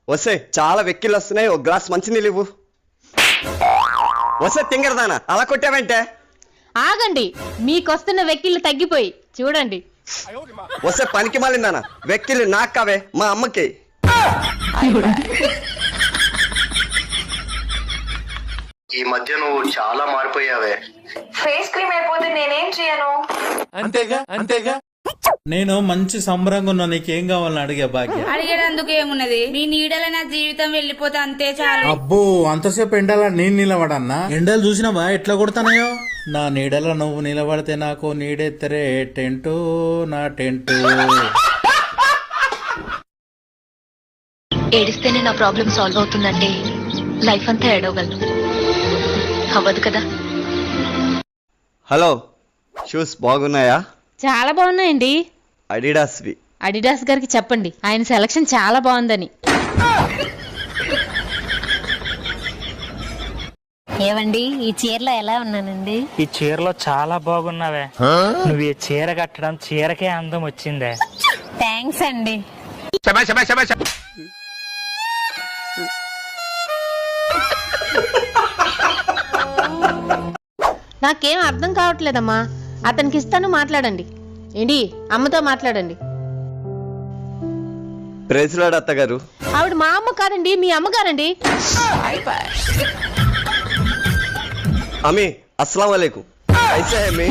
వస్తే చాలా వెక్కిళ్ళు వస్తున్నాయి, ఒక గ్లాస్ మంచినీళ్ళు ఇవ్వు. వస్తే తింగరదానా అలా కొట్టావంటే? ఆగండి, మీకొస్తున్న వెక్కిళ్ళు తగ్గిపోయి చూడండి. వస్తే పనికి మాలిందానా, వెక్కిళ్ళు నాకు కావే, మా అమ్మకి. ఈ మధ్య నువ్వు చాలా మారిపోయావే. ఫేస్ క్రీమ్ అయిపోతే నేనేం చేయను? అంతేగా నేను మంచి సంబరంగా ఉన్నా, నీకేం కావాలని అడిగే భాగ్య. అడిగేటందుకు ఏమున్నది, నీ నీడల నా జీవితం వెళ్ళిపోతే అంతే చాలు. అబ్బో అంతసేపు ఎండలా నేను నిలబడన్నా? ఎండలు చూసినావా ఎట్లా కొడతానయో. నా నీడలో నువ్వు నిలబడితే నాకు నీడెత్తరే టెంటు నా టెంటు. ఏడిస్తేనే నా ప్రాబ్లం సాల్వ్ అవుతుందంటే లైఫ్ అంతా ఏడవగలను, అవ్వదు కదా. హలో, షూస్ బాగున్నాయా? చాలా బాగున్నాయండి. అడిడాస్వి. అడిడాస్ గారికి చెప్పండి, ఆయన సెలక్షన్ చాలా బాగుందని. ఏవండి, ఈ చీరలో ఎలా ఉన్నానండి? ఈ చీరలో చాలా బాగున్నావే. నువ్వు ఈ చీర కట్టడం చీరకే అందం వచ్చిందే. థ్యాంక్స్ అండి. నాకేం అర్థం కావట్లేదమ్మా. అతనికి ఇస్తాను, మాట్లాడండి. ఏంటి, అమ్మతో మాట్లాడండి. ప్రెసిడెంట్ అత్తగారు. ఆవిడ మా అమ్మ కాదండి, మీ అమ్మగారండి. అమ్మి అస్సలం వాలేకుం. కైసే హై మీ?